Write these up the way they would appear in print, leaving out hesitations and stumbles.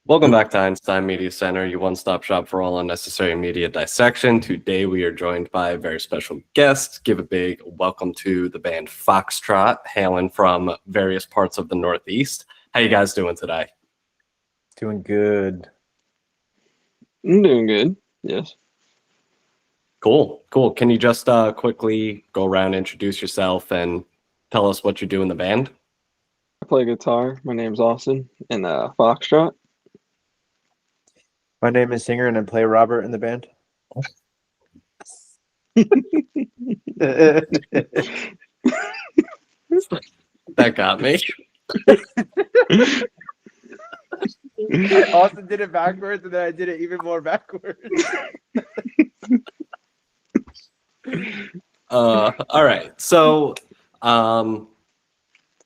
Welcome back to Einstein Media Center, your one-stop shop for all unnecessary media dissection. Today we are joined by a very special guest. Give a big welcome to the band Fauxtrot, hailing from various parts of the Northeast. How you guys doing today? Doing good. I'm doing good. Yes. Cool. Can you just quickly go around, introduce yourself, and tell us what you do in the band? I play guitar. My name's Austin in Fauxtrot. My name is Singer, and I play Robert in the band. That got me. Austin did it backwards, and then I did it even more backwards. All right. So,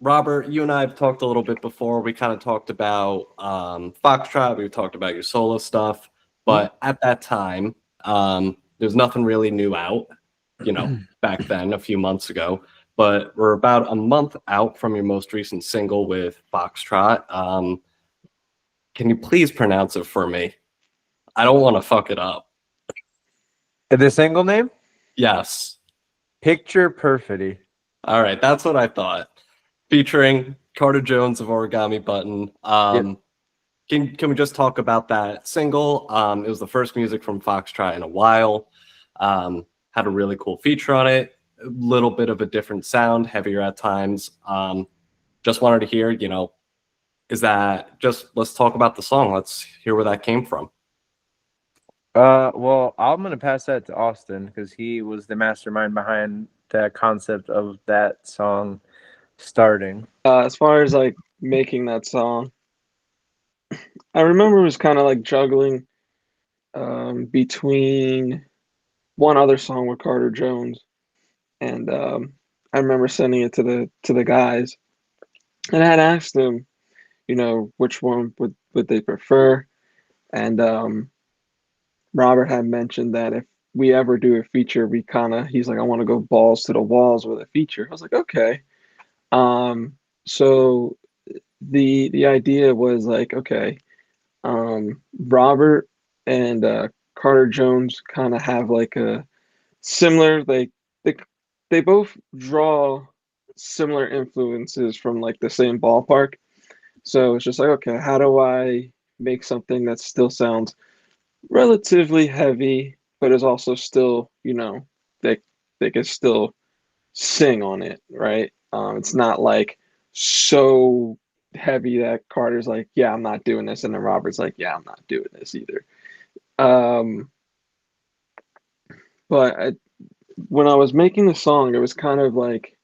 Robert, you and I have talked a little bit before. We kind of talked about Foxtrot. We talked about your solo stuff. But at that time, there's nothing really new out, back then, a few months ago. But we're about a month out from your most recent single with Foxtrot. Can you please pronounce it for me? I don't want to fuck it up. The single name? Yes. Picture Perfidy. All right, that's what I thought. Featuring Carter Jones of Origami Button. Yep. Can we just talk about that single? It was the first music from Foxtrot in a while. Had a really cool feature on it. A little bit of a different sound, heavier at times. Just wanted to hear, let's talk about the song. Let's hear where that came from. Well, I'm gonna pass that to Austin because he was the mastermind behind the concept of that song starting. As far as like making that song, I remember it was kind of like juggling between one other song with Carter Jones, and I remember sending it to the guys, and I had asked them, which one would they prefer, and Robert had mentioned that if we ever do a feature, he's like, I want to go balls to the walls with a feature. I was like, okay. So the idea was like, okay, Robert and Carter Jones kind of have like a similar, they they both draw similar influences from like the same ballpark. So it's just like, okay, how do I make something that still sounds relatively heavy, but is also still, they can still sing on it, right? It's not like so heavy that Carter's like, yeah, I'm not doing this, and then Robert's like, yeah, I'm not doing this either. Um, but when I was making the song, it was kind of like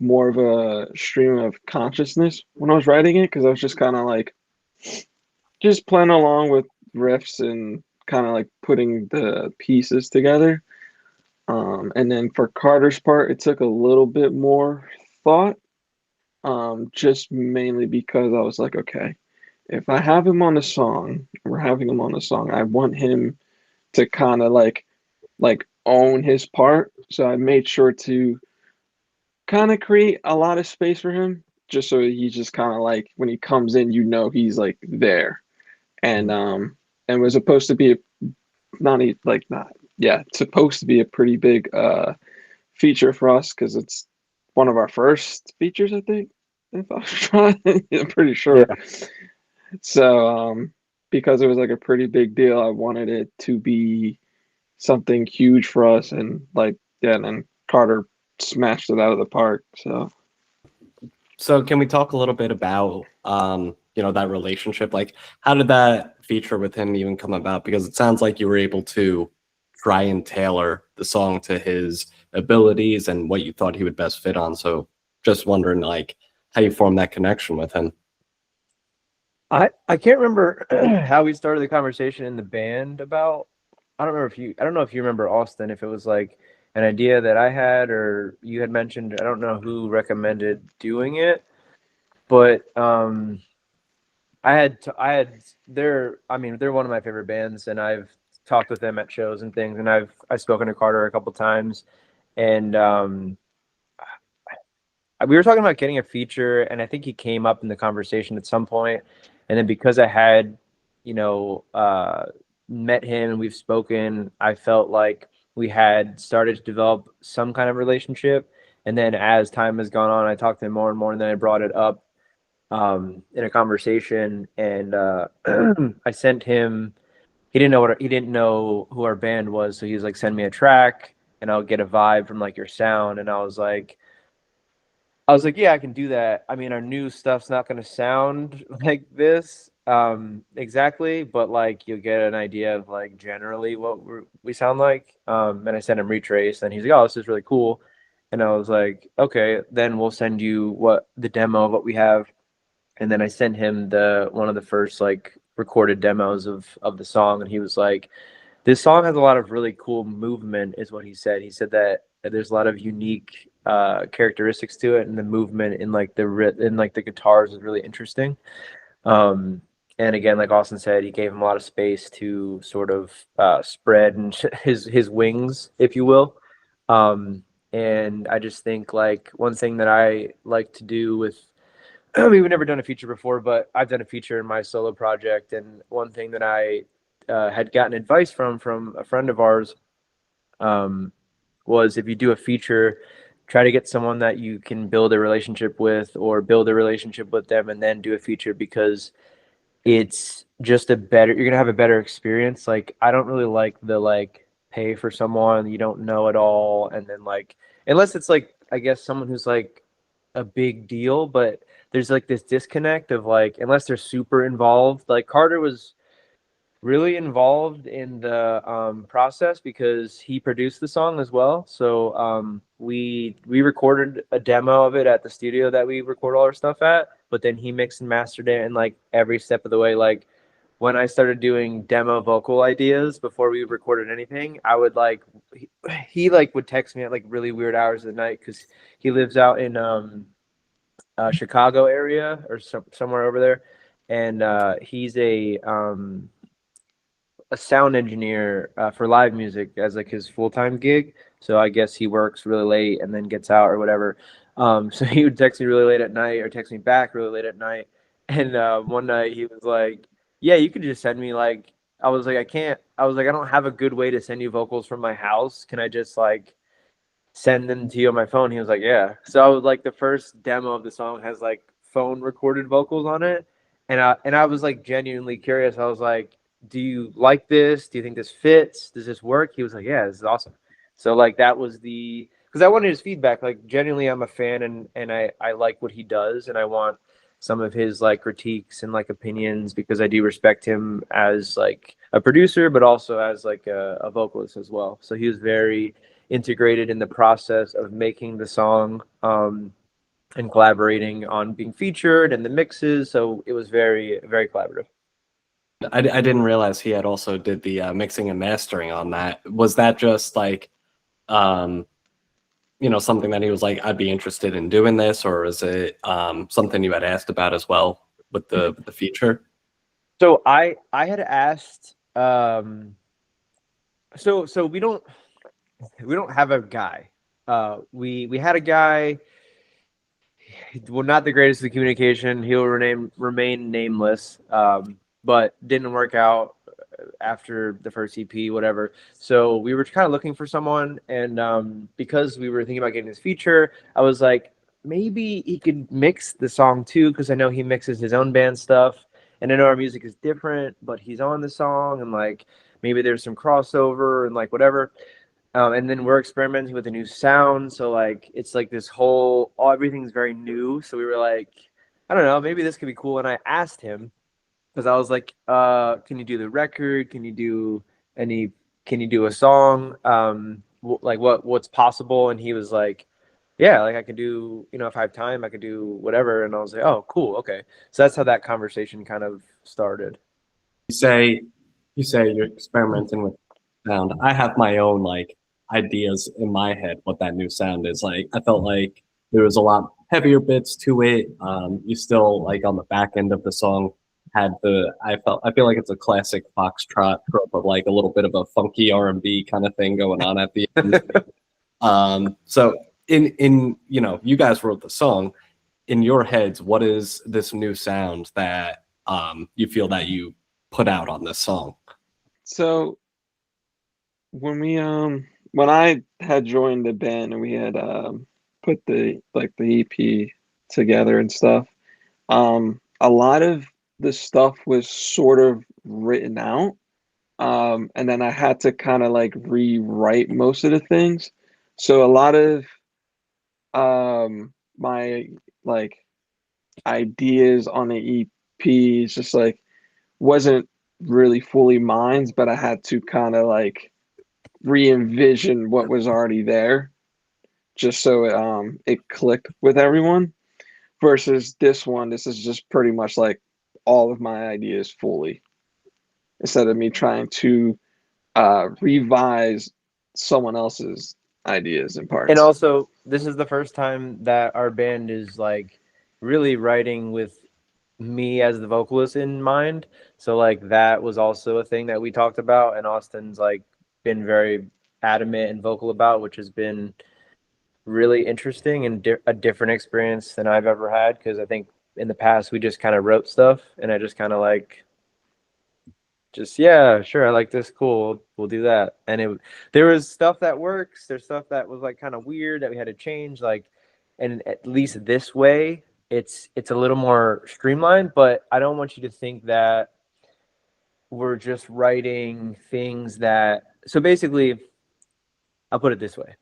more of a stream of consciousness when I was writing it, because I was just kind of like just playing along with riffs and kind of like putting the pieces together. And then for Carter's part, it took a little bit more thought, just mainly because I was like, okay, if I have him on a song, we're having him on a song, I want him to kind of like own his part. So I made sure to kind of create a lot of space for him, just so he's just kind of like when he comes in, he's like there. And was supposed to be it's supposed to be a pretty big feature for us because it's one of our first features, I think, if I was trying. I'm pretty sure. Yeah. So because it was like a pretty big deal, I wanted it to be something huge for us, and and then Carter smashed it out of the park. So can we talk a little bit about that relationship? Like, how did that feature with him even come about? Because it sounds like you were able to try and tailor the song to his abilities and what you thought he would best fit on. So just wondering like how you formed that connection with him. I can't remember how we started the conversation in the band about. I don't know if you remember, Austin, if it was like an idea that I had or you had mentioned. I don't know who recommended doing it, but they're one of my favorite bands, and I've talked with them at shows and things, and I've spoken to Carter a couple times, and we were talking about getting a feature, and I think he came up in the conversation at some point, and then because I had met him and we've spoken, I felt like we had started to develop some kind of relationship. And then as time has gone on, I talked to him more and more, and then I brought it up in a conversation, and I sent him. He didn't know who our band was, so he was like, "Send me a track, and I'll get a vibe from like your sound." And I was like, "Yeah, I can do that." I mean, our new stuff's not going to sound like this exactly, but like you'll get an idea of like generally what we sound like. And I sent him Retrace, and he's like, "Oh, this is really cool." And I was like, "Okay, then we'll send you the demo of what we have." And then I sent him the one of the first like recorded demos of the song, and he was like, "This song has a lot of really cool movement," is what he said. He said that there's a lot of unique characteristics to it, and the movement in like the guitars is really interesting. Um, and again, like Austin said, he gave him a lot of space to sort of spread and his wings, if you will. And I just think like one thing that I like to do with we've never done a feature before, but I've done a feature in my solo project. And one thing that I had gotten advice from a friend of ours um, was if you do a feature, try to get someone that you can build a relationship with or build a relationship with them and then do a feature, because it's just you're going to have a better experience. Like, I don't really like the like pay for someone you don't know at all. And then like, unless it's like, I guess someone who's like a big deal, but there's like this disconnect of like, unless they're super involved. Like Carter was really involved in the process because he produced the song as well. So we recorded a demo of it at the studio that we record all our stuff at, but then he mixed and mastered it, and like every step of the way, like when I started doing demo vocal ideas before we recorded anything, I would like he like would text me at like really weird hours of the night because he lives out in Chicago area or somewhere over there, and he's a sound engineer for live music as like his full-time gig. So I guess he works really late and then gets out or whatever. So he would text me really late at night or text me back really late at night. And one night he was like, "Yeah, you could just send me like." I was like, "I can't." I was like, "I don't have a good way to send you vocals from my house. Can I just like send them to you on my phone?" He was like, "Yeah." So I was like, the first demo of the song has like phone recorded vocals on it, and I was like genuinely curious. I was like, "Do you like this? Do you think this fits? Does this work?" He was like, "Yeah, this is awesome." So like that was because I wanted his feedback. Like genuinely, I'm a fan, and I like what he does, and I want some of his like critiques and like opinions because I do respect him as like a producer, but also as like a vocalist as well. So he was very integrated in the process of making the song and collaborating on being featured and the mixes. So it was very, very collaborative. I didn't realize he had also did the mixing and mastering on that. Was that just like, um, something that he was like, I'd be interested in doing this, or is it something you had asked about as well with the feature? So I had asked. So we don't have a guy. We had a guy. Well, not the greatest of communication. He'll remain nameless. But didn't work out after the first EP, whatever. So we were kind of looking for someone, and because we were thinking about getting this feature, I was like, maybe he could mix the song too, because I know he mixes his own band stuff, and I know our music is different, but he's on the song, and like maybe there's some crossover and like whatever. And then we're experimenting with a new sound, so like it's like this whole everything's very new. So we were like, I don't know, maybe this could be cool. And I asked him because I was like, can you do the record? Any? Can you do a song? Like what's possible? And he was like, yeah, like I could do, if I have time, I could do whatever. And I was like, oh, cool, okay. So that's how that conversation kind of started. You say you're experimenting with sound. I have my own like ideas in my head what that new sound is like. I felt like there was a lot heavier bits to it. You still like on the back end of the song had I feel like it's a classic Foxtrot trope of like a little bit of a funky R&B kind of thing going on at the end. So in you guys wrote the song. In your heads, what is this new sound that you feel that you put out on this song? So when I had joined the band and we had put the EP together and stuff, a lot of the stuff was sort of written out. And then I had to kind of like rewrite most of the things. So a lot of my like ideas on the EP is just like wasn't really fully mine, but I had to kind of like re-envision what was already there just so it clicked with everyone. Versus this one, this is just pretty much like all of my ideas fully, instead of me trying to revise someone else's ideas and parts. And also, this is the first time that our band is like really writing with me as the vocalist in mind. So like that was also a thing that we talked about, and Austin's like been very adamant and vocal about, which has been really interesting and a different experience than I've ever had, because I think in the past we just kind of wrote stuff and I just kind of like just, yeah, sure, I like this, cool, we'll do that. And there was stuff that works, there's stuff that was like kind of weird that we had to change, like, and at least this way it's a little more streamlined. But I don't want you to think that we're just writing things that, so basically I'll put it this way: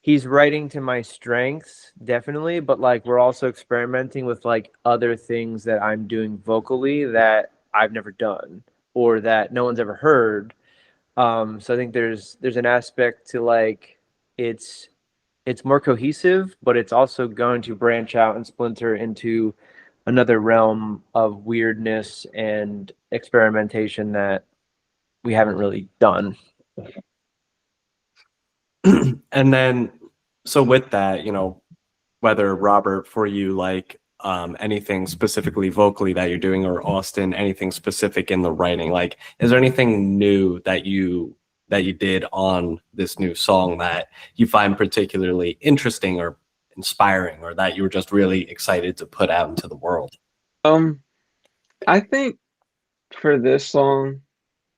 he's writing to my strengths, definitely, but like we're also experimenting with like other things that I'm doing vocally that I've never done or that no one's ever heard. So I think there's an aspect to like it's more cohesive, but it's also going to branch out and splinter into another realm of weirdness and experimentation that we haven't really done. And then, so with that, whether Robert, for you, like anything specifically vocally that you're doing, or Austin, anything specific in the writing, like, is there anything new that you did on this new song that you find particularly interesting or inspiring, or that you were just really excited to put out into the world? I think for this song,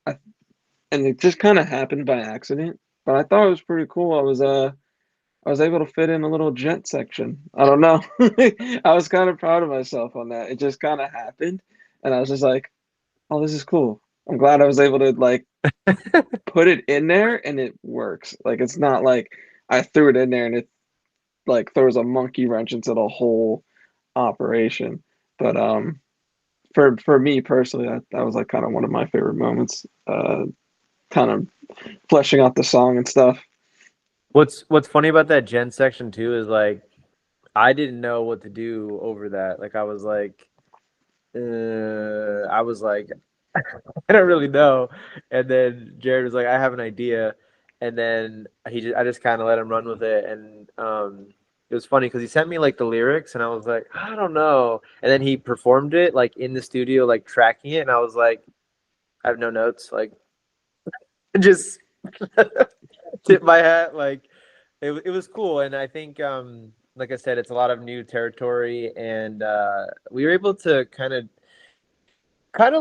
and it just kind of happened by accident, but I thought it was pretty cool. I was able to fit in a little gent section. I don't know. I was kind of proud of myself on that. It just kind of happened, and I was just like, "Oh, this is cool." I'm glad I was able to like put it in there, and it works. Like it's not like I threw it in there and it like throws a monkey wrench into the whole operation. But for me personally, that was like kind of one of my favorite moments. Kind of fleshing out the song and stuff. What's funny about that gen section too is like I didn't know what to do over that. Like I was like I don't really know. And then Jared was like, I have an idea. And then I just kind of let him run with it. And it was funny because he sent me like the lyrics and I was like, I don't know. And then he performed it like in the studio, like tracking it. And I was like, I have no notes. Like just tip my hat. Like it was cool. And I think, like I said, it's a lot of new territory. And we were able to kind of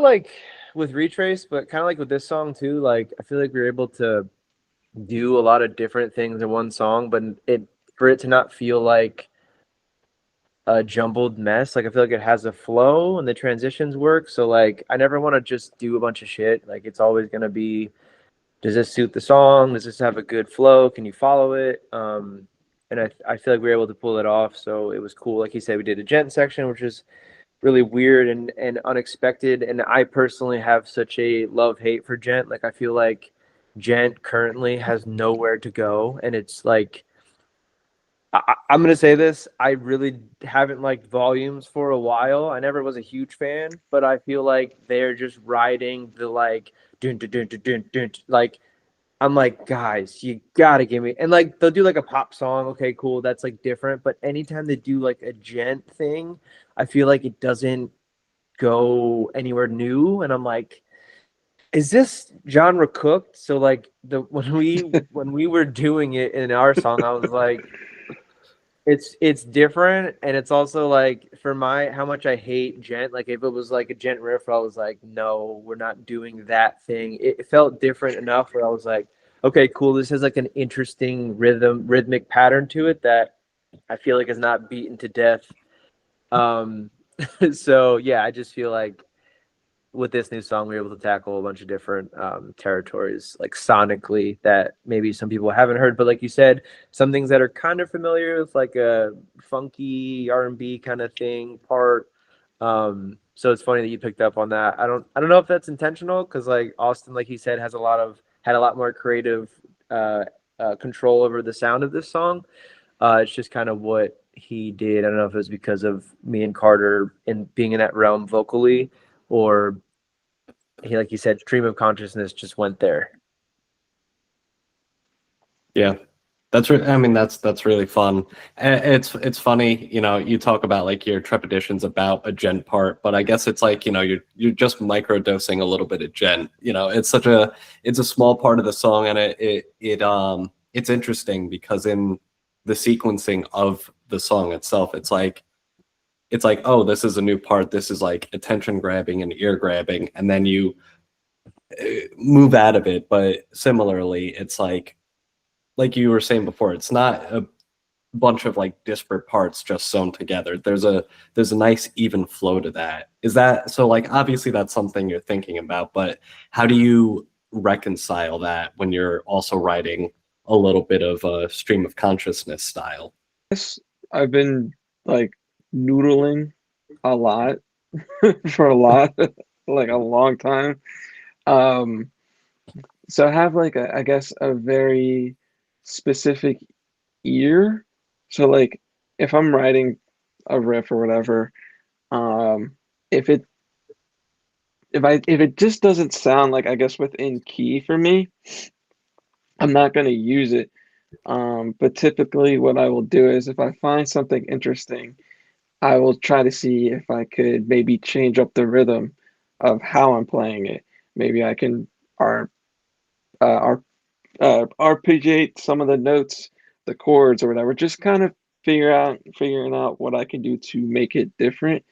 like with Retrace, but kind of like with this song too, like I feel like we were able to do a lot of different things in one song, but for it to not feel like a jumbled mess. Like I feel like it has a flow and the transitions work. So like I never want to just do a bunch of shit. Like it's always gonna be, does this suit the song? Does this have a good flow? Can you follow it? And I feel like we were able to pull it off. So it was cool. Like you said, we did a gent section, which is really weird and unexpected. And I personally have such a love-hate for gent. Like I feel like gent currently has nowhere to go. And it's like, I'm going to say this, I really haven't liked Volumes for a while. I never was a huge fan, but I feel like they're just riding the like, dun, dun, dun, dun, dun, dun, like, I'm like, guys, you gotta give me, and like they'll do like a pop song, okay, cool, that's like different. But anytime they do like a gent thing, I feel like it doesn't go anywhere new, and I'm like, is this genre cooked? So like when we were doing it in our song, I was like, It's different, and it's also like for my how much I hate gent. Like if it was like a gent riff, where I was like, no, we're not doing that thing. It felt different enough where I was like, okay, cool. This has like an interesting rhythmic pattern to it that I feel like is not beaten to death. Um, so yeah, I just feel like with this new song, we were able to tackle a bunch of different territories, like sonically, that maybe some people haven't heard. But like you said, some things that are kind of familiar with, like a funky R&B kind of thing part. So it's funny that you picked up on that. I don't know if that's intentional because like Austin, like he said, had a lot more creative control over the sound of this song. It's just kind of what he did. I don't know if it was because of me and Carter in being in that realm vocally, or he, like you said, stream of consciousness just went there. Yeah, I mean, that's really fun. It's funny, you know, you talk about like your trepidations about a gent part, but I guess it's like, you know, you're just microdosing a little bit of gent. You know, it's a small part of the song, and it's interesting because in the sequencing of the song itself, it's like, oh, this is a new part. This is like attention grabbing and ear grabbing, and then you move out of it. But similarly, it's like you were saying before, it's not a bunch of like disparate parts just sewn together. There's a nice even flow to that. Is that so? Like obviously that's something you're thinking about, but how do you reconcile that when you're also writing a little bit of a stream of consciousness style? Yes, I've been like noodling a lot for a lot, like a long time. Um, so I have like I guess a very specific ear. So like if I'm writing a riff or whatever, um, if it if it just doesn't sound like I guess within key for me, I'm not gonna use it. But typically what I will do is if I find something interesting, I will try to see if I could maybe change up the rhythm of how I'm playing it. Maybe I can ar ar arpeggiate some of the notes, the chords or whatever. Just kind of figuring out what I can do to make it different.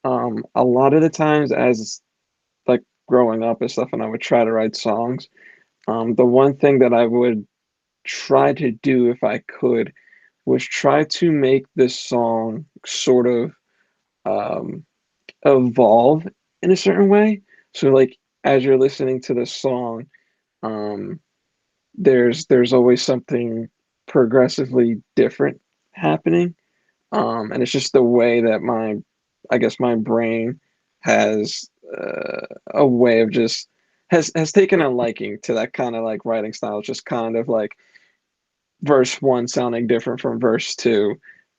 A lot of the times, as like growing up and stuff, and I would try to write songs. The one thing that I would try to do if I could was try to make this song sort of um, evolve in a certain way. So like as you're listening to the song, um, there's always something progressively different happening. And it's just the way that my I guess my brain has a way of just has taken a liking to that kind of like writing style, just kind of like verse one sounding different from verse two,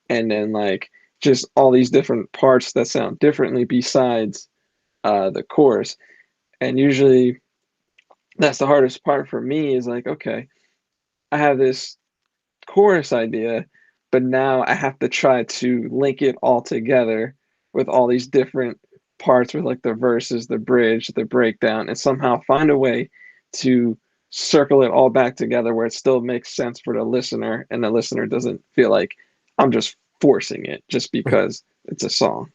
and then like just all these different parts that sound differently besides the chorus. And usually that's the hardest part for me is like, okay, I have this chorus idea, but now I have to try to link it all together with all these different parts with like the verses, the bridge, the breakdown, and somehow find a way to circle it all back together where it still makes sense for the listener and the listener doesn't feel like I'm just forcing it just because it's a song.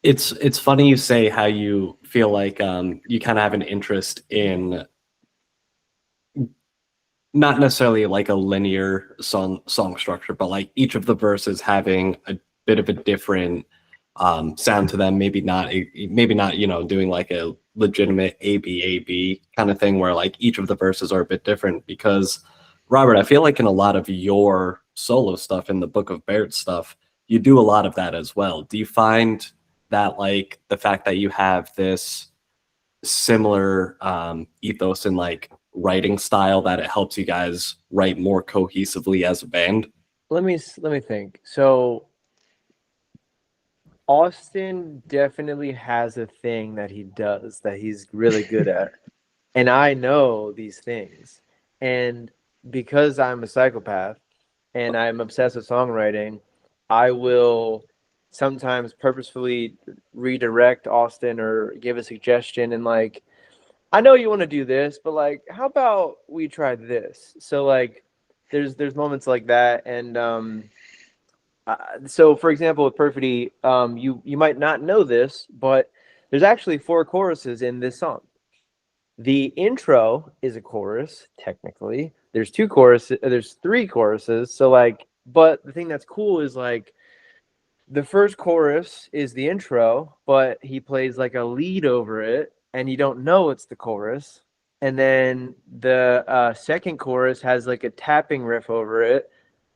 It's funny you say how you feel like you kind of have an interest in not necessarily like a linear song structure, but like each of the verses having a bit of a different sound to them. Maybe not, you know, doing like a legitimate ABAB kind of thing where like each of the verses are a bit different. Because Robert, I feel like in a lot of your solo stuff, in the Book of Baird stuff, you do a lot of that as well. Do you find that like the fact that you have this similar ethos and like writing style, that it helps you guys write more cohesively as a band? Let me think. So Austin definitely has a thing that he does that he's really good at. And I know these things. And because I'm a psychopath and I'm obsessed with songwriting, I will sometimes purposefully redirect Austin or give a suggestion and like, I know you want to do this, but like, how about we try this? So like there's moments like that, and so for example with Perfidy, you might not know this, but there's actually 4 choruses in this song. The intro is a chorus technically. There's 2 choruses. There's 3 choruses. So like, but the thing that's cool is like the first chorus is the intro, but he plays like a lead over it, and you don't know it's the chorus. And then the second chorus has like a tapping riff over it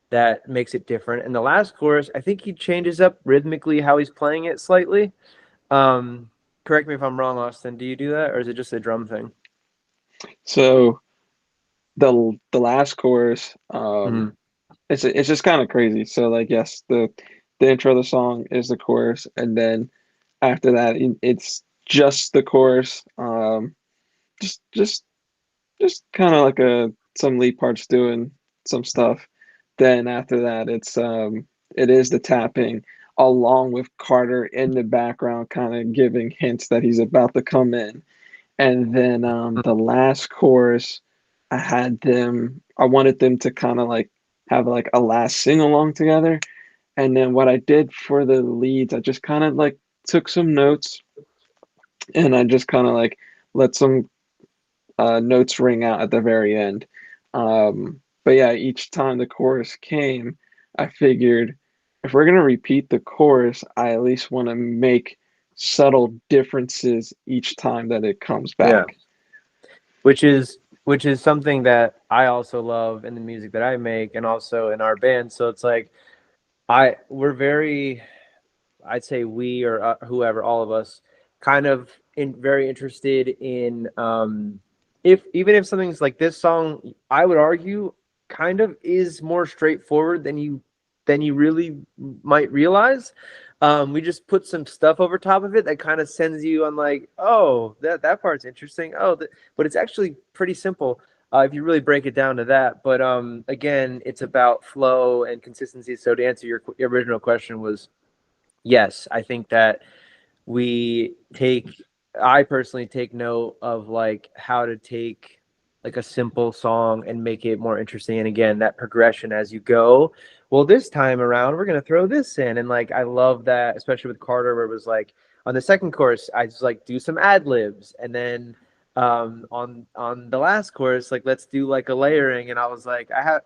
that makes it different. And the last chorus, I think he changes up rhythmically how he's playing it slightly. Correct me if I'm wrong, Austin. Do you do that, or is it just a drum thing? So the last chorus, Mhm. it's just kind of crazy. So like yes, the intro of the song is the chorus, and then after that it's just the chorus. Just just kind of like some lead parts doing some stuff. Then after that, it is the tapping along with Carter in the background, kind of giving hints that he's about to come in. And then the last chorus, I wanted them to kind of like have like a last sing along together. And then what I did for the leads, I just kind of like took some notes and I just kind of like let some notes ring out at the very end. But yeah, each time the chorus came, I figured if we're gonna repeat the chorus, I at least want to make subtle differences each time that it comes Yeah. back. which is something that I also love in the music that I make and also in our band. So it's like we're very, I'd say we or whoever, all of us, kind of very interested in if even if something's like this song, I would argue, kind of is more straightforward than you really might realize. We just put some stuff over top of it that kind of sends you on like, oh, that part's interesting. Oh, but it's actually pretty simple if you really break it down to that. But again, it's about flow and consistency. So to answer your original question was, yes, I think that I personally take note of like how to take like a simple song and make it more interesting. And again, that progression as you go. Well, this time around, we're going to throw this in. And like, I love that, especially with Carter, where it was like on the second chorus, I just like do some ad libs. And then on the last chorus, like, let's do like a layering. And I was like, I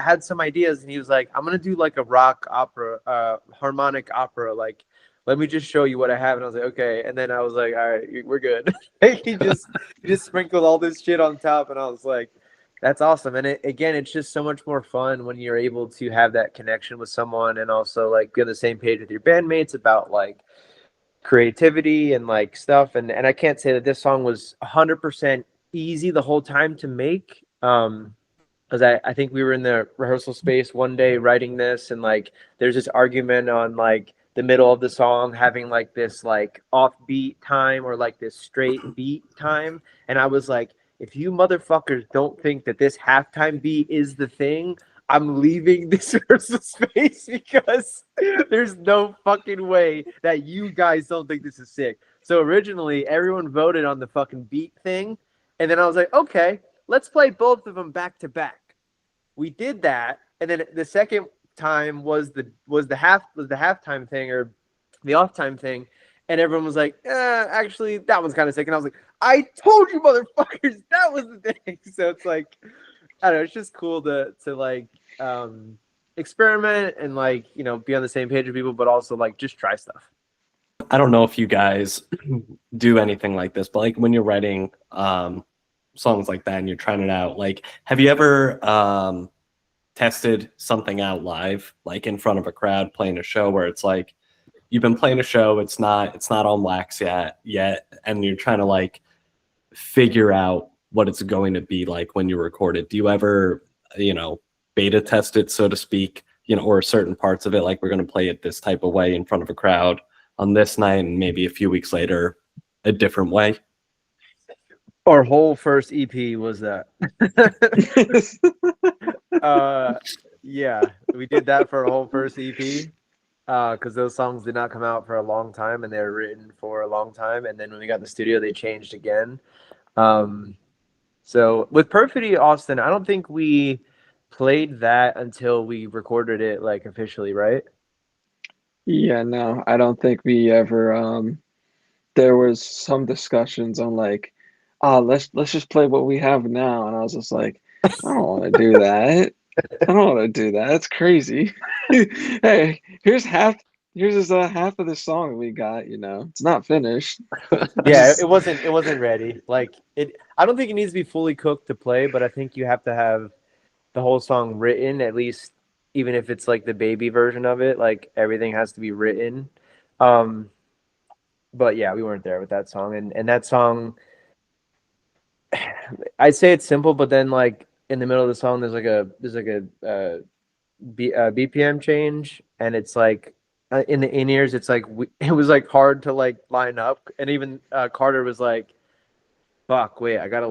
had some ideas. And he was like, I'm going to do like a rock opera, harmonic opera, like, let me just show you what I have. And I was like, okay. And then I was like, all right, we're good. he just sprinkled all this shit on top. And I was like, that's awesome. And again, it's just so much more fun when you're able to have that connection with someone and also like be on the same page with your bandmates about like creativity and like stuff. And I can't say that this song was 100% easy the whole time to make. Because I think we were in the rehearsal space one day writing this, and like there's this argument on like the middle of the song having like this like offbeat time or like this straight beat time. And I was like, if you motherfuckers don't think that this halftime beat is the thing, I'm leaving this rehearsal space because there's no fucking way that you guys don't think this is sick. So originally everyone voted on the fucking beat thing. And then I was like, okay, let's play both of them back to back. We did that, and then the second time was the halftime thing or the off time thing, and everyone was like, actually that one's kind of sick. And I was like, I told you motherfuckers that was the thing. So it's like, I don't know, it's just cool to like experiment and like, you know, be on the same page with people, but also like just try stuff. I don't know if you guys do anything like this, but like when you're writing songs like that and you're trying it out, like have you ever tested something out live, like in front of a crowd playing a show where it's like you've been playing a show, it's not on wax yet, and you're trying to like figure out what it's going to be like when you record it? Do you ever, beta test it, so to speak, or certain parts of it, like we're going to play it this type of way in front of a crowd on this night, and maybe a few weeks later a different way? Our whole first EP was that. Yeah, we did that for a whole first EP because those songs did not come out for a long time and they were written for a long time. And then when we got in the studio, they changed again. So with Perfidy, Austin, I don't think we played that until we recorded it like officially, right? Yeah, no, I don't think we ever there was some discussions on like, let's just play what we have now. And I was just like, I don't want to do that. I don't want to do that. It's crazy. Hey, here's this half of the song we got, It's not finished. Yeah, Just it wasn't ready. Like it I don't think it needs to be fully cooked to play, but I think you have to have the whole song written, at least even if it's like the baby version of it, like everything has to be written. Um but yeah, we weren't there with that song, and that song, I'd say it's simple, but then like in the middle of the song there's like a BPM change, and it's like in the in-ears it's like it was like hard to like line up, and even Carter was like, fuck, wait, I gotta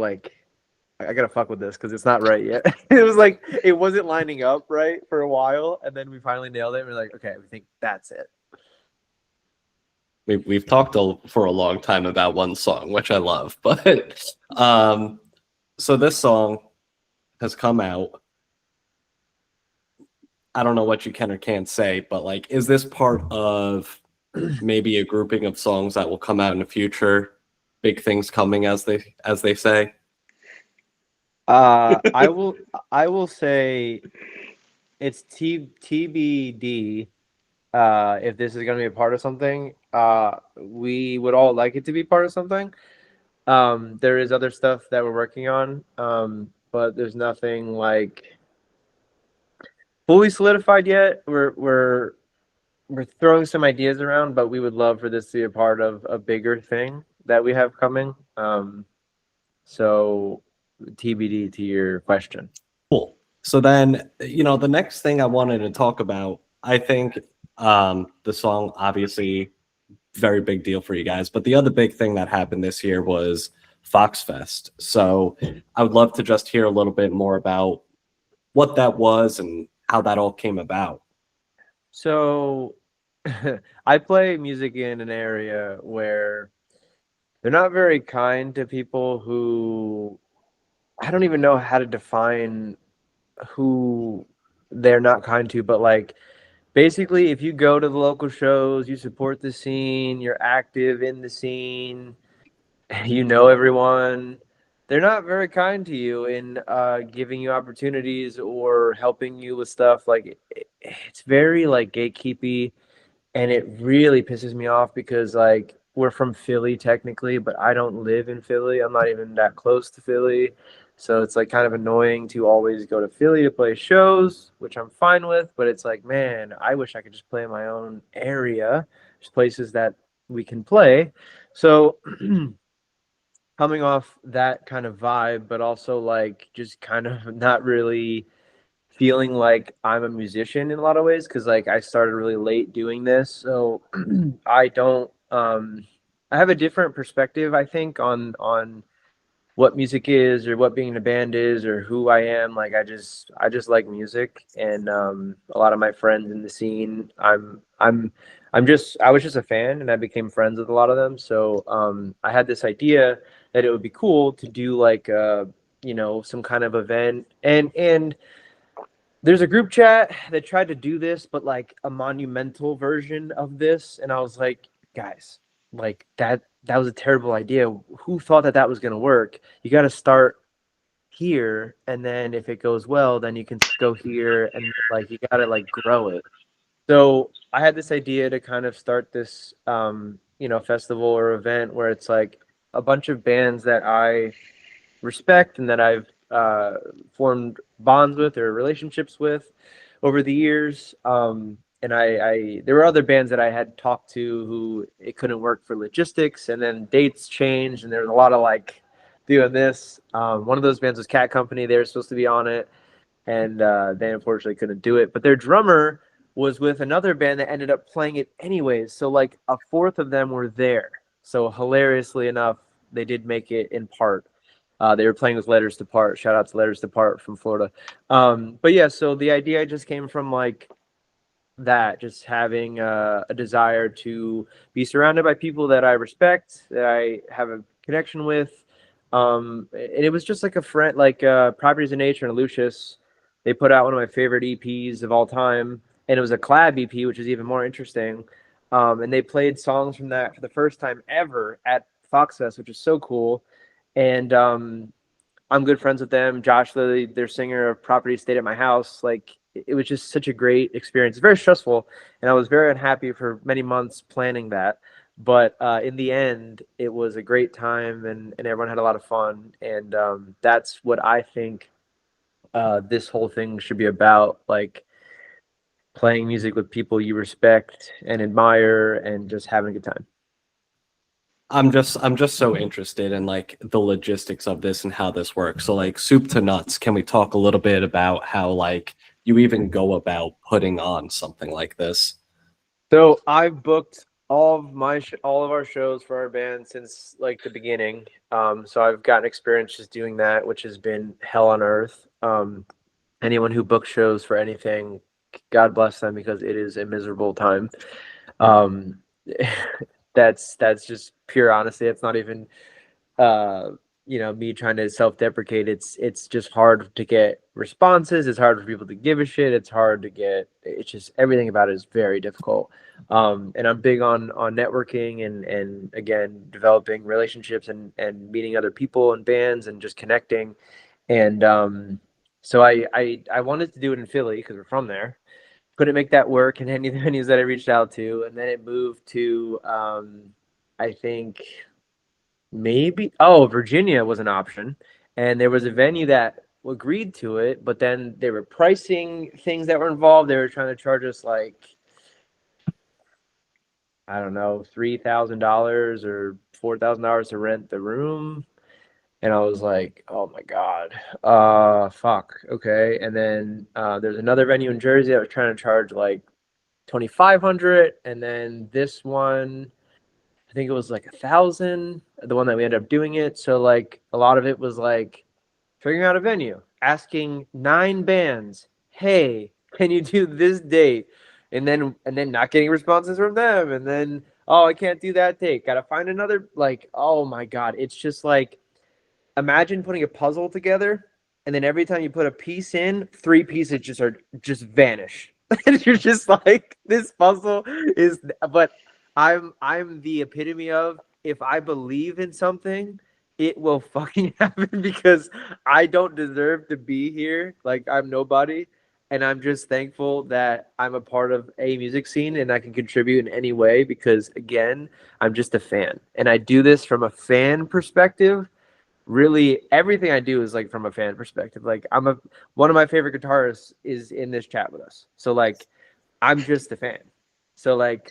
fuck with this because it's not right yet. It was like it wasn't lining up right for a while, and then we finally nailed it, and we're like, okay, we think that's it. We've talked for a long time about one song, which I love, but so this song has come out. I don't know what you can or can't say, but like, is this part of maybe a grouping of songs that will come out in the future? Big things coming, as they say. I will say it's TBD if this is going to be a part of something. We would all like it to be part of something. There is other stuff that we're working on, but there's nothing like fully solidified yet. We're throwing some ideas around, but we would love for this to be a part of a bigger thing that we have coming. So TBD to your question. Cool. So then, the next thing I wanted to talk about, I think the song, obviously, very big deal for you guys. But the other big thing that happened this year was Foxfest. So I would love to just hear a little bit more about what that was and how that all came about. So I play music in an area where they're not very kind to people who, I don't even know how to define who they're not kind to, but like basically if you go to the local shows, you support the scene, you're active in the scene, you know everyone, they're not very kind to you in giving you opportunities or helping you with stuff. Like it's very like gatekeepy, and it really pisses me off because like we're from Philly technically, but I don't live in Philly. I'm not even that close to Philly. So it's like kind of annoying to always go to Philly to play shows, which I'm fine with, but it's like, man, I wish I could just play in my own area. There's places that we can play. So coming off that kind of vibe, but also like just kind of not really feeling like I'm a musician in a lot of ways, because like I started really late doing this. So I don't I have a different perspective, I think, on what music is or what being in a band is or who I am. Like I just like music, and a lot of my friends in the scene, I was just a fan, and I became friends with a lot of them. So I had this idea that it would be cool to do like some kind of event, and there's a group chat that tried to do this, but like a monumental version of this, and I was like, guys, like that was a terrible idea. Who thought that was going to work? You got to start here, and then if it goes well, then you can go here, and like you got to like grow it. So I had this idea to kind of start this festival or event where it's like a bunch of bands that I respect and that I've formed bonds with or relationships with over the years. And there were other bands that I had talked to who it couldn't work for logistics, and then dates changed, and there was a lot of like doing this. One of those bands was Cat Company. They were supposed to be on it, and they unfortunately couldn't do it. But their drummer was with another band that ended up playing it anyways. So like a fourth of them were there. So hilariously enough, they did make it in part. They were playing with Letters to Part. Shout out to Letters to Part from Florida. But yeah, so the idea just came from like that, just having a desire to be surrounded by people that I respect, that I have a connection with. And it was just like a friend, like Properties of Nature and Lucius They put out one of my favorite EPs of all time, and it was a collab EP, which is even more interesting. And they played songs from that for the first time ever at Foxfest, which is so cool. And I'm good friends with them. Josh Lilly, their singer of Property, stayed at my house. Like it was just such a great experience. It's very stressful, and I was very unhappy for many months planning that. But in the end, it was a great time, and everyone had a lot of fun. And that's what I think this whole thing should be about. Like playing music with people you respect and admire, and just having a good time. I'm just so interested in like the logistics of this and how this works. So like soup to nuts, can we talk a little bit about how like you even go about putting on something like this? So I've booked all of our shows for our band since like the beginning. So I've gotten experience just doing that, which has been hell on earth. Anyone who books shows for anything, God bless them, because it is a miserable time. Um, that's just pure honesty. It's not even me trying to self-deprecate. It's just hard to get responses. It's hard for people to give a shit. It's just everything about it is very difficult. And I'm big on networking and again developing relationships and meeting other people and bands and just connecting. And so I wanted to do it in Philly because we're from there. Couldn't make that work in any of the venues that I reached out to, and then it moved to I think maybe Virginia was an option, and there was a venue that agreed to it, but then they were pricing things that were involved. They were trying to charge us like I don't know, $3,000 or $4,000 to rent the room. And I was like, oh my God, fuck. Okay. And then there's another venue in Jersey that was trying to charge like 2,500. And then this one, I think it was like 1,000, the one that we ended up doing it. So like a lot of it was like figuring out a venue, asking 9 bands, hey, can you do this date? And then not getting responses from them. And then, oh, I can't do that date. Gotta find another, like, oh my God. It's just like imagine putting a puzzle together, and then every time you put a piece in, 3 pieces just vanish. And you're just like, this puzzle is. But I'm the epitome of, if I believe in something, it will fucking happen, because I don't deserve to be here. Like I'm nobody. And I'm just thankful that I'm a part of a music scene and I can contribute in any way, because again, I'm just a fan. And I do this from a fan perspective. Really, everything I do is like from a fan perspective. Like one of my favorite guitarists is in this chat with us. So like I'm just a fan. So like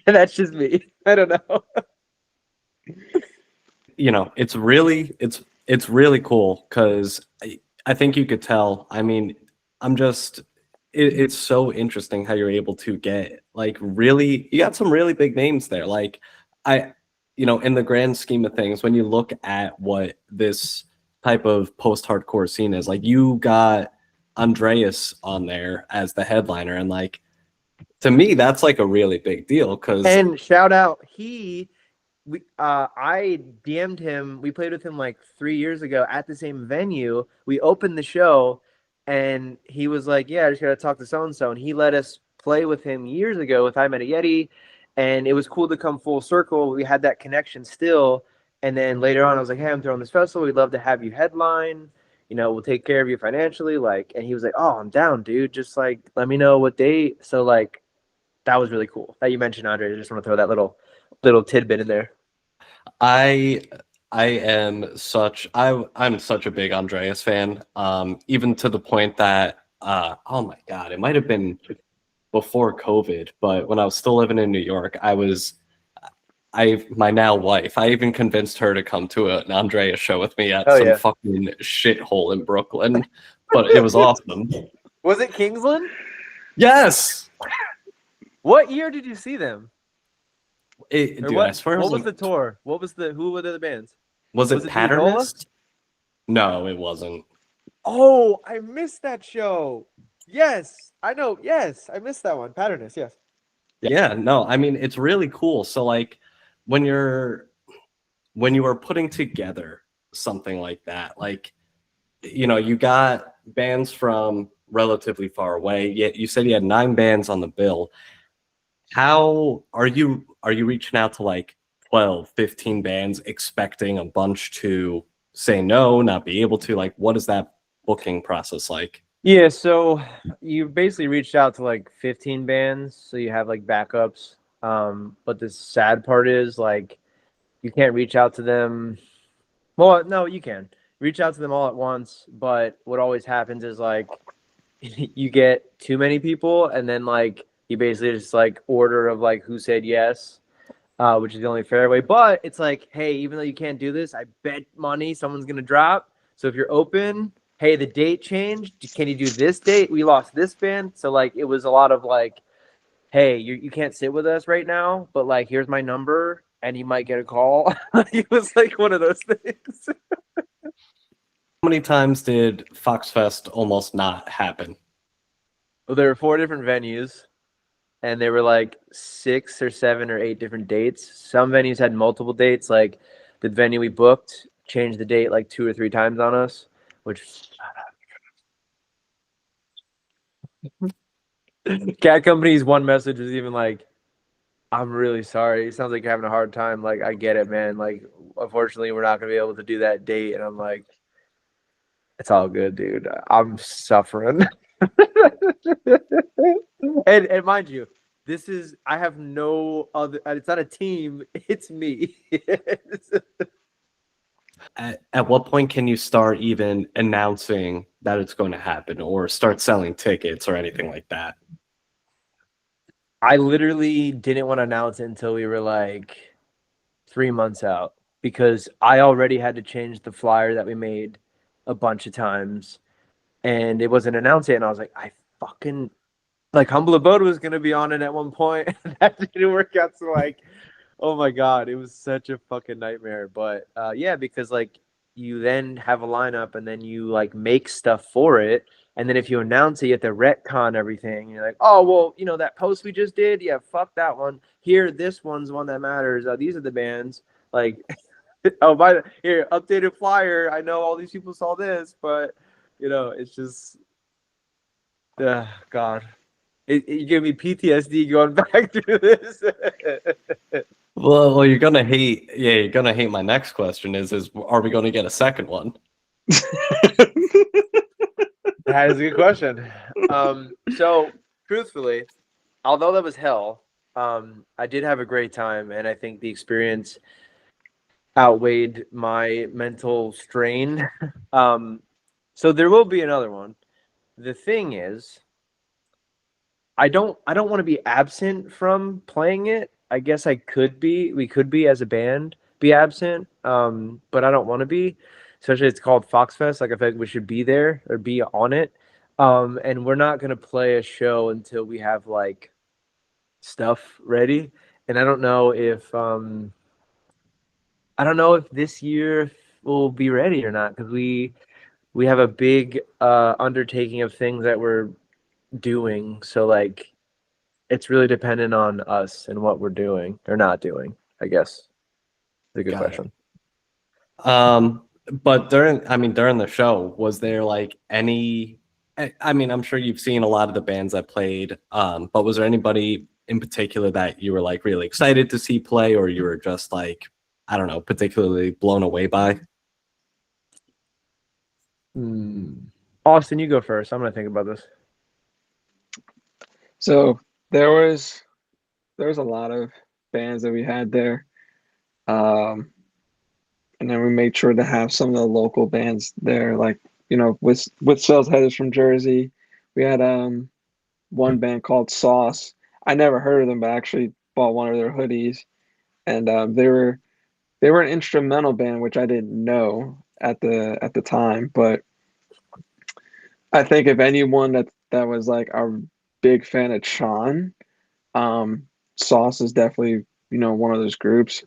that's just me. I don't know. You know, it's really cool because I think you could tell. I mean, I'm just it's so interesting how you're able to get like really you got some really big names there. Like I in the grand scheme of things, when you look at what this type of post-hardcore scene is, like you got Andreas on there as the headliner, and like to me that's like a really big deal because And shout out, I DM'd him. We played with him like 3 years ago at the same venue. We opened the show, and he was like, "Yeah, I just gotta talk to so and so," and he let us play with him years ago with I Met a Yeti, and it was cool to come full circle. We had that connection still, and then later on, I was like, "Hey, I'm throwing this festival. We'd love to have you headline. We'll take care of you financially." Like, and he was like, "Oh, I'm down, dude. Just like let me know what date." So like that was really cool that you mentioned Andre. I just want to throw that little tidbit in there. I I'm such a big Andreas fan. Even to the point that oh my god, it might have been before COVID, but when I was still living in New York, my now wife, I even convinced her to come to an Andreas show with me at Oh some yeah. fucking shithole in Brooklyn. But it was awesome. Was it Kingsland? Yes. What year did you see them? Or Dude, I what? swear it What was was the tour? Who were the bands? was Was it it the Ebola? Patternist? No, it wasn't. Oh, I missed that show. Yes, I know. Yes, I missed that one. Patternist. Yes. Yeah, no, I mean it's really cool. So like when you are putting together something like that, like you got bands from relatively far away. Yet you said you had 9 bands on the bill. How are you reaching out to like 12, 15 bands expecting a bunch to say no, not be able to? Like, what is that booking process like? Yeah, so you basically reached out to like 15 bands, so you have like backups. But the sad part is like you can't reach out to them. Well, no, you can reach out to them all at once, but what always happens is like you get too many people, and then like you basically just like order of like who said yes, which is the only fair way. But it's like, hey, even though you can't do this, I bet money someone's gonna drop. So if you're open, hey, the date changed. Can you do this date? We lost this band, so like it was a lot of like, hey, you can't sit with us right now, but like here's my number, and you might get a call. It was like one of those things. How many times did Fox Fest almost not happen? Well, there were 4 different venues, and they were like 6 or 7 or 8 different dates. Some venues had multiple dates. Like the venue we booked changed the date like 2 or 3 times on us, which Cat Company's one message was even like, I'm really sorry. It sounds like you're having a hard time. Like, I get it, man. Like, unfortunately, we're not gonna be able to do that date. And I'm like, it's all good, dude. I'm suffering. And mind you, this is I have no other. It's not a team. It's me. At what point can you start even announcing that it's going to happen or start selling tickets or anything like that? I literally didn't want to announce it until we were like 3 months out because I already had to change the flyer that we made a bunch of times, and it wasn't announced yet. And I was like, I fucking like Humble Abode was gonna be on it at one point. That didn't work out. So like, oh my god, it was such a fucking nightmare. But yeah, because like you then have a lineup and then you like make stuff for it. And then if you announce it, you have to retcon everything. You're like, oh well, that post we just did, yeah, fuck that one. Here, this one's one that matters. These are the bands. Like, oh, here, updated flyer. I know all these people saw this, but it's just, God. You give me PTSD going back through this. Well, you're gonna hate. Yeah, you're gonna hate my next question. Is are we going to get a second one? That is a good question. So truthfully, although that was hell, I did have a great time, and I think the experience outweighed my mental strain. So there will be another one. The thing is, I don't want to be absent from playing it. I guess we could be as a band be absent. But I don't want to be. Especially it's called Fox Fest. Like I feel like we should be there or be on it. And we're not gonna play a show until we have like stuff ready. And I don't know if this year will be ready or not because we have a big undertaking of things that we're doing. So like it's really dependent on us and what we're doing or not doing, I guess. It's a good Got it. question. But during the show, was there like any? I mean, I'm sure you've seen a lot of the bands that played. But was there anybody in particular that you were like really excited to see play, or you were just like, I don't know, particularly blown away by? Austin, you go first. I'm gonna think about this. So there was a lot of bands that we had there. And then we made sure to have some of the local bands there, like with Sales Headers from Jersey. We had one band called Sauce. I never heard of them, but I actually bought one of their hoodies, and they were an instrumental band, which I didn't know at the time. But I think if anyone that was like a big fan of Sean, Sauce is definitely one of those groups.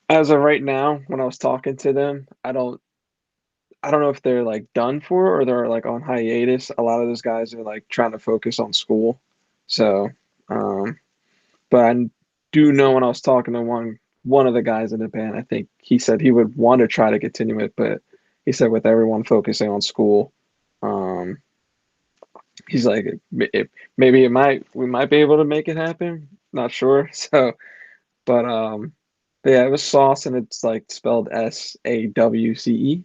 As of right now, when I was talking to them, I don't know if they're like done for or they're like on hiatus. A lot of those guys are like trying to focus on school. So, but I do know when I was talking to one of the guys in the band, I think he said he would want to try to continue it, but he said with everyone focusing on school, um, he's like, maybe we might be able to make it happen. Not sure. So, but yeah, it was Sauce, and it's like spelled SAWCE.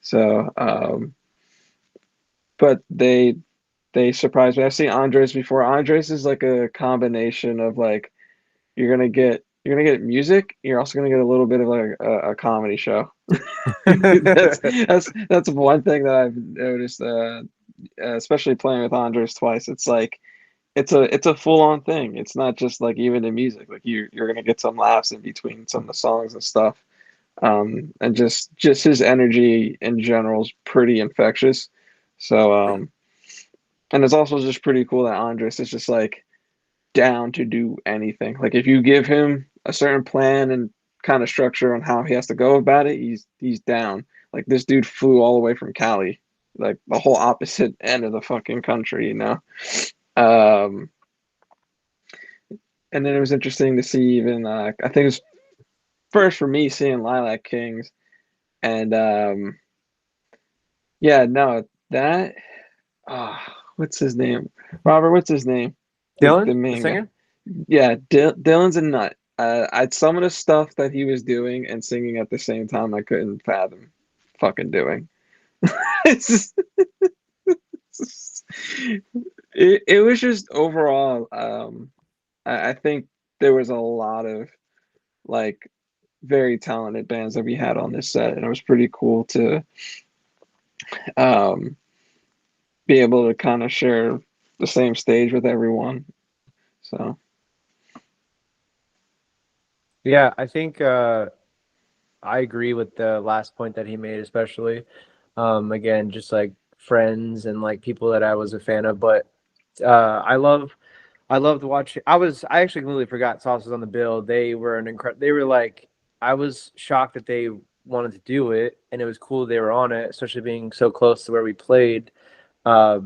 So, but they surprised me. I've seen Andres before. Andres is like a combination of like you're gonna get music. You're also gonna get a little bit of like a comedy show. That's one thing that I've noticed, especially playing with Andres twice. It's like it's a full on thing. It's not just like even the music. Like you're gonna get some laughs in between some of the songs and stuff. And just his energy in general is pretty infectious. So and it's also just pretty cool that Andres is just like down to do anything. Like if you give him a certain plan and kind of structure on how he has to go about it, he's down. Like this dude flew all the way from Cali, like the whole opposite end of the fucking country, you know. Um, and then it was interesting to see even I think it was first for me seeing Lilac Kings, and yeah, no, that what's his name? Robert, what's his name? The Dylan, the main guy. singer. Yeah, Dylan's a nut. Some of the stuff that he was doing and singing at the same time, I couldn't fathom fucking doing. It's just, it was just overall. I think there was a lot of like very talented bands that we had on this set, and it was pretty cool to um, be able to kind of share the same stage with everyone. So. Yeah, I think I agree with the last point that he made, especially. Again, just like friends and like people that I was a fan of, but I loved watching. I actually completely forgot Sauce was on the bill. They were they were like, I was shocked that they wanted to do it, and it was cool they were on it, especially being so close to where we played. Uh,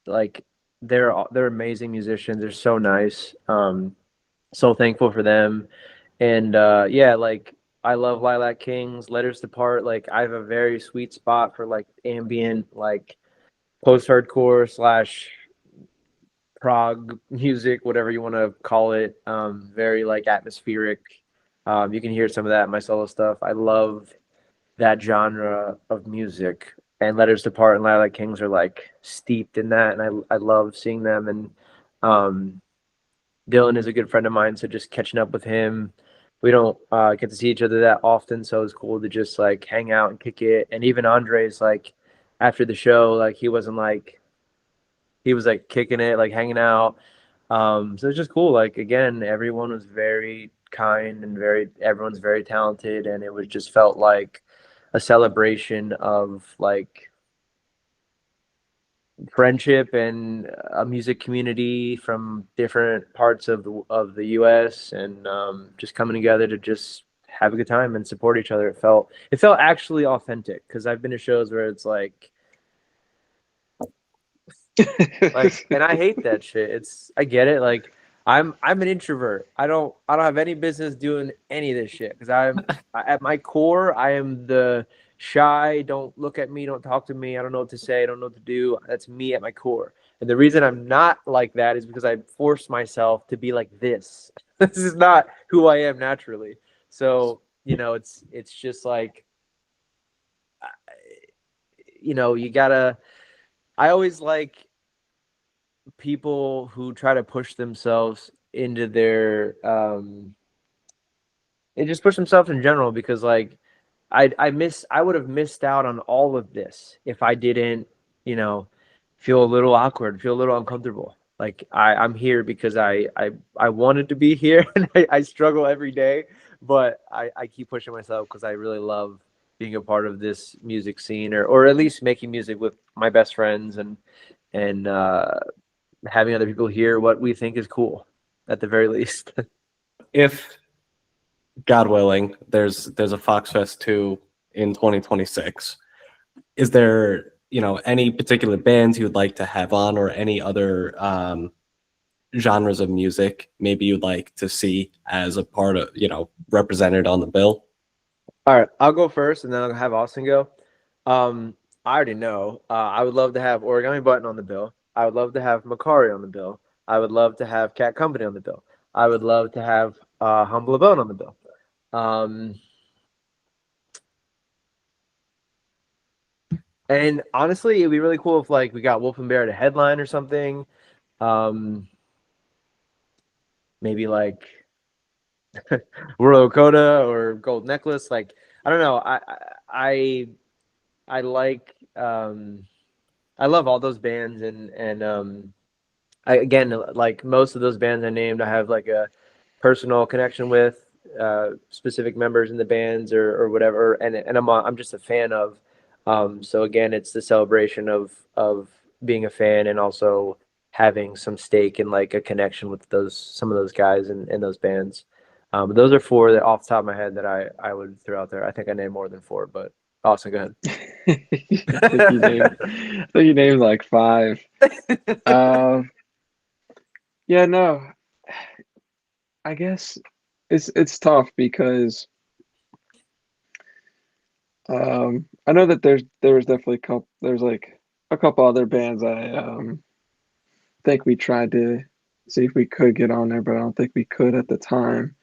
like they're amazing musicians. They're so nice. So thankful for them. And yeah, like I love Lilac Kings, Letters to Part. Like I have a very sweet spot for like ambient, like post-hardcore slash prog music, whatever you want to call it. Very like atmospheric. You can hear some of that in my solo stuff. I love that genre of music. And Letters to Part and Lilac Kings are like steeped in that, and I love seeing them. And um, Dylan is a good friend of mine, so just catching up with him. We don't get to see each other that often, so it's cool to just like hang out and kick it. And even Andre's like after the show, like he was like kicking it, like hanging out. So it's just cool. Like again, everyone was very kind and everyone's very talented, and it was just felt like a celebration of like friendship and a music community from different parts of the U.S. and just coming together to just have a good time and support each other. It felt actually authentic because I've been to shows where it's like, and I hate that shit. I get it. Like I'm an introvert. I don't have any business doing any of this shit because at my core I am the shy. Don't look at me. Don't talk to me. I don't know what to say. I don't know what to do. That's me at my core. And the reason I'm not like that is because I forced myself to be like this. This is not who I am naturally. So it's just like you gotta. I always like people who try to push themselves into their and just push themselves in general because like I would have missed out on all of this if I didn't, feel a little awkward, feel a little uncomfortable. Like I'm here because I wanted to be here and I struggle every day, but I keep pushing myself because I really love being a part of this music scene or at least making music with my best friends and having other people hear what we think is cool at the very least. If God willing, there's a Fox Fest 2 in 2026. Is there, any particular bands you'd like to have on or any other genres of music maybe you'd like to see as a part of, represented on the bill? All right, I'll go first and then I'll have Austin go. I already know. I would love to have Origami Button on the bill. I would love to have Macari on the bill. I would love to have Cat Company on the bill. I would love to have Humble Abode on the bill. And honestly, it'd be really cool if like we got Wolf and Bear to headline or something. Maybe like World Coda or Gold Necklace. Like I don't know. I like I love all those bands and again, like most of those bands I named, I have like a personal connection with specific members in the bands or whatever, and I'm just a fan of. So again, it's the celebration of being a fan and also having some stake in like a connection with some of those guys and those bands. Those are four that off the top of my head that I would throw out there. I think I named more than four, but Austin, go ahead. I think you named like five. Yeah, no, I guess it's tough because I know that there was definitely there's like a couple other bands I think we tried to see if we could get on there, but I don't think we could at the time.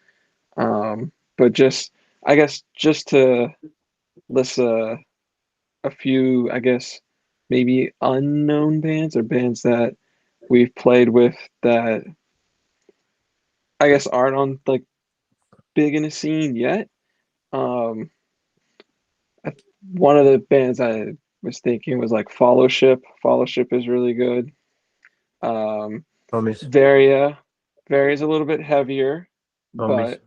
But just I guess just to list a few, I guess maybe unknown bands or bands that we've played with that I guess aren't on like big in the scene yet. Um, One of the bands I was thinking was like Fellowship. Fellowship is really good. Um, Homies. Varia is a little bit heavier, Homies.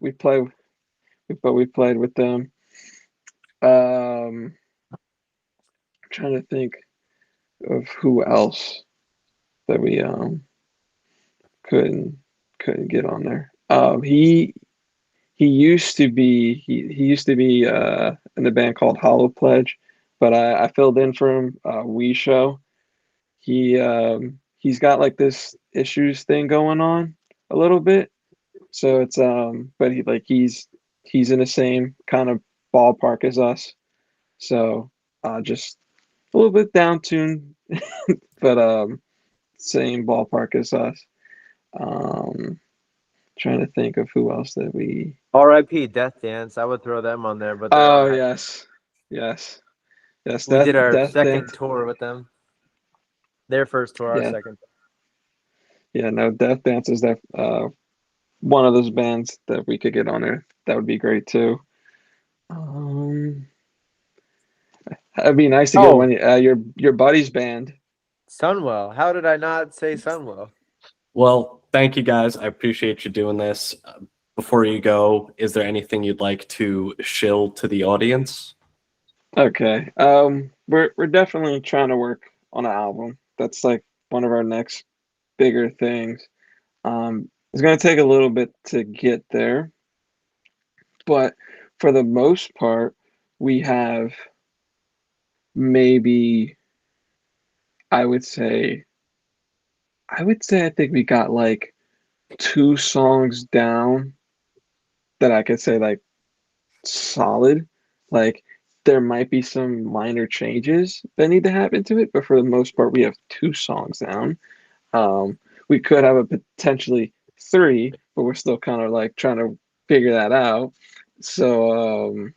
but we played with them. I'm trying to think of who else that we couldn't couldn't get on there. He used to be he used to be in the band called Hollow Pledge, but I filled in for him. We show he's got like this issues thing going on a little bit, so it's but he's in the same kind of ballpark as us, so just a little bit down tuned, but same ballpark as us. Um, Trying to think of who else that we. R.I.P. Death Dance. I would throw them on there, but they're Oh on. yes, yes, yes. We did our Death second Dance. tour with them. Their first tour, our Yeah, second. yeah. No, Death Dance is that one of those bands that we could get on there. That would be great too. Um, It'd be nice to get Oh, one your buddy's band. Sunwell. How did I not say Sunwell? Well, thank you guys. I appreciate you doing this. Before you go, is there anything you'd like to shill to the audience? Okay. We're definitely trying to work on an album. That's like one of our next bigger things. It's gonna take a little bit to get there, but for the most part, we have maybe I would say I think we got like two songs down that I could say like solid. Like there might be some minor changes that need to happen to it, but for the most part, we have two songs down. We could have a potentially three, but we're still kind of like trying to figure that out. So, And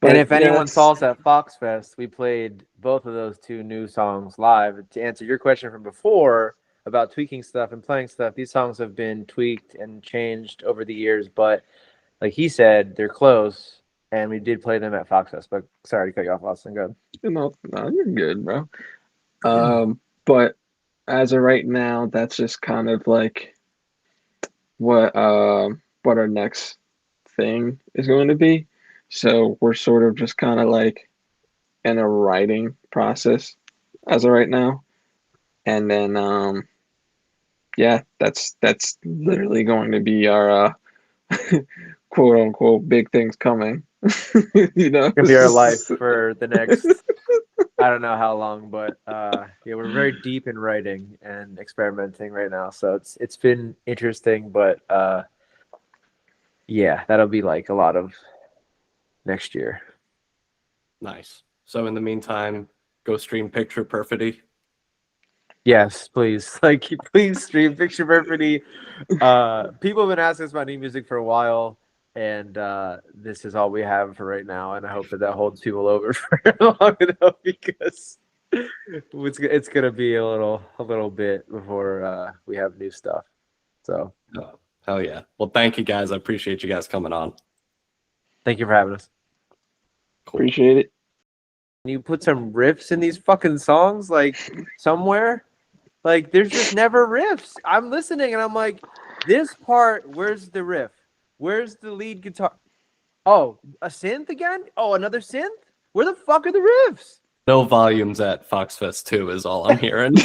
but if yeah, anyone that's saw us at Fox Fest, we played both of those two new songs live. To answer your question from before about tweaking stuff and playing stuff, these songs have been tweaked and changed over the years. But like he said, they're close, and we did play them at Fox Fest. But sorry to cut you off, Austin. Go ahead. no, you're good, bro. But as of right now, that's just kind of like what our next thing is going to be. So we're sort of just kind of like in a writing process as of right now. And then yeah, that's literally going to be our quote unquote big things coming. You know? Gonna be our life for the next I don't know how long, but yeah, we're very deep in writing and experimenting right now. So it's been interesting, but yeah, that'll be like a lot of next year. Nice. So in the meantime, go stream Picture Perfidy. Yes, please. Like, please stream Picture Perfidy. People have been asking us about new music for a while, and this is all we have for right now. And I hope that holds people over for long enough, because it's gonna be a little bit before we have new stuff. So, Oh, hell yeah. Well, thank you guys. I appreciate you guys coming on. thank you for having us. Cool. Appreciate it. Can you put some riffs in these fucking songs, like somewhere? Like, there's just never riffs. I'm listening and I'm like, this part, where's the riff? Where's the lead guitar? Oh, a synth again? Oh, another synth? Where the fuck are the riffs? No volumes at Foxfest 2 is all I'm hearing.